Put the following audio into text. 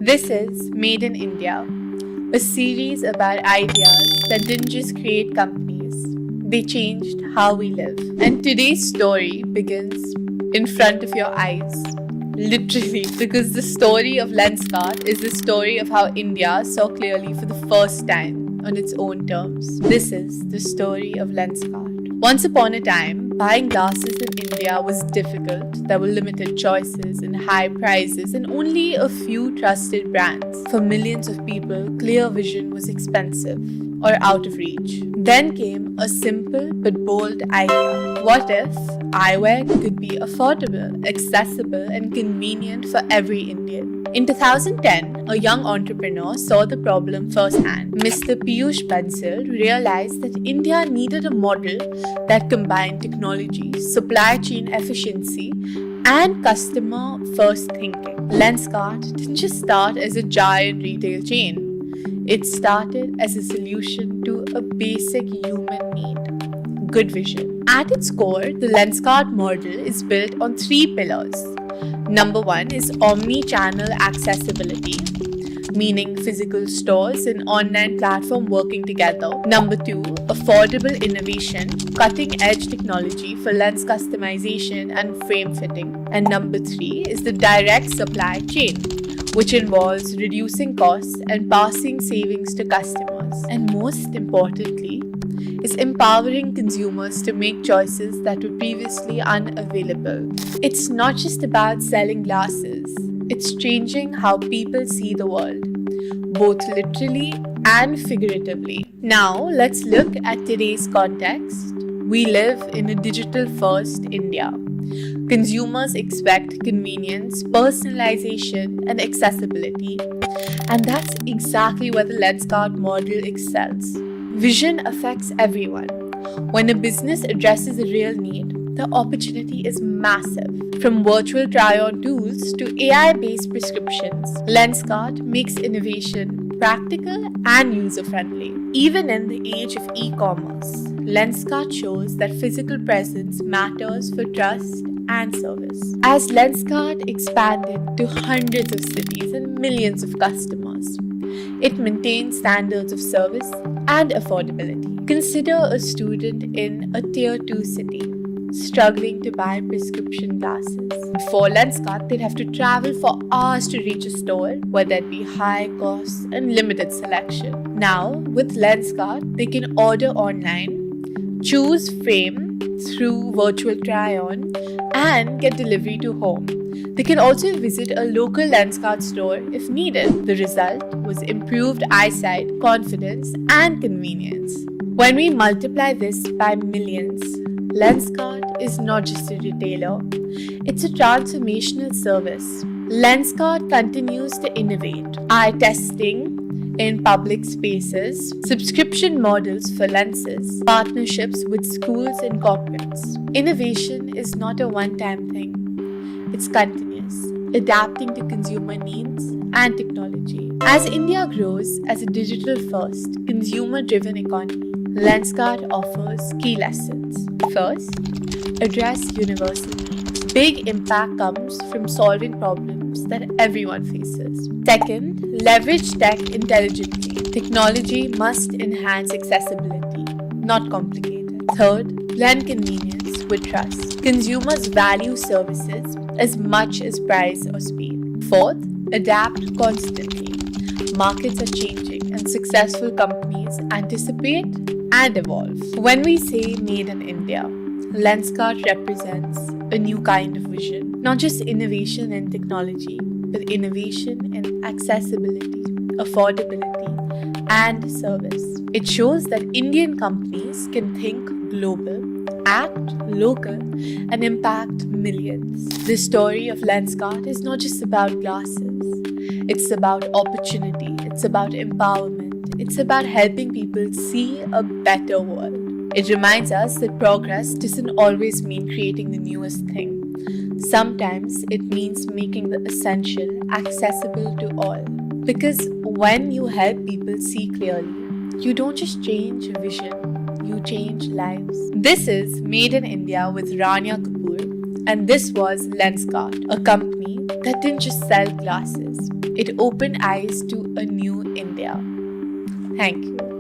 This is Made in India, a series about ideas that didn't just create companies, they changed how we live. And today's story begins in front of your eyes. Literally, because the story of Lenskart is the story of how India saw clearly for the first time on its own terms. This is the story of Lenskart. Once upon a time, buying glasses in India was difficult. There were limited choices and high prices and only a few trusted brands. For millions of people, clear vision was expensive or out of reach. Then came a simple but bold idea. What if eyewear could be affordable, accessible, and convenient for every Indian? In 2010, a young entrepreneur saw the problem firsthand. Mr. Piyush Bansal realized that India needed a model that combined technology, supply chain efficiency, and customer-first thinking. Lenskart didn't just start as a giant retail chain. It started as a solution to a basic human need: good vision. At its core, the Lenskart model is built on three pillars. Number one is omni-channel accessibility, meaning physical stores and online platform working together. Number two, affordable innovation, cutting-edge technology for lens customization and frame fitting. And number three is the direct supply chain, which involves reducing costs and passing savings to customers. And most importantly, is empowering consumers to make choices that were previously unavailable. It's not just about selling glasses, it's changing how people see the world, both literally and figuratively. Now, let's look at today's context. We live in a digital-first India. Consumers expect convenience, personalization, and accessibility. And that's exactly where the Lenskart model excels. Vision affects everyone. When a business addresses a real need, the opportunity is massive. From virtual try-on tools to AI-based prescriptions, Lenskart makes innovation practical and user-friendly. Even in the age of e-commerce, Lenskart shows that physical presence matters for trust and service. As Lenskart expanded to hundreds of cities and millions of customers, it maintains standards of service and affordability. Consider a student in a tier 2 city struggling to buy prescription glasses. Before Lenskart, they'd have to travel for hours to reach a store where there'd be high costs and limited selection. Now, with Lenskart, they can order online, choose frame through virtual try-on, and get delivery to home. They can also visit a local Lenskart store if needed. The result was improved eyesight, confidence, and convenience. When we multiply this by millions, Lenskart is not just a retailer, it's a transformational service. Lenskart continues to innovate. Eye testing in public spaces, subscription models for lenses, partnerships with schools and corporates. Innovation is not a one-time thing. It's continuous, adapting to consumer needs and technology. As India grows as a digital-first, consumer-driven economy, Lenskart offers key lessons. First, address universal needs. Big impact comes from solving problems that everyone faces. Second, leverage tech intelligently. Technology must enhance accessibility, not complicate it. Third, blend convenience with trust. Consumers value services as much as price or speed. Fourth, adapt constantly. Markets are changing and successful companies anticipate and evolve. When we say Made in India, Lenskart represents a new kind of vision. Not just innovation in technology, but innovation in accessibility, affordability, and service. It shows that Indian companies can think global, act local, and impact millions. The story of Lenskart is not just about glasses. It's about opportunity. It's about empowerment. It's about helping people see a better world. It reminds us that progress doesn't always mean creating the newest thing. Sometimes it means making the essential accessible to all. Because when you help people see clearly, you don't just change vision, you change lives. This is Made in India with Rania Kapoor, and this was Lenskart, a company that didn't just sell glasses. It opened eyes to a new India. Thank you.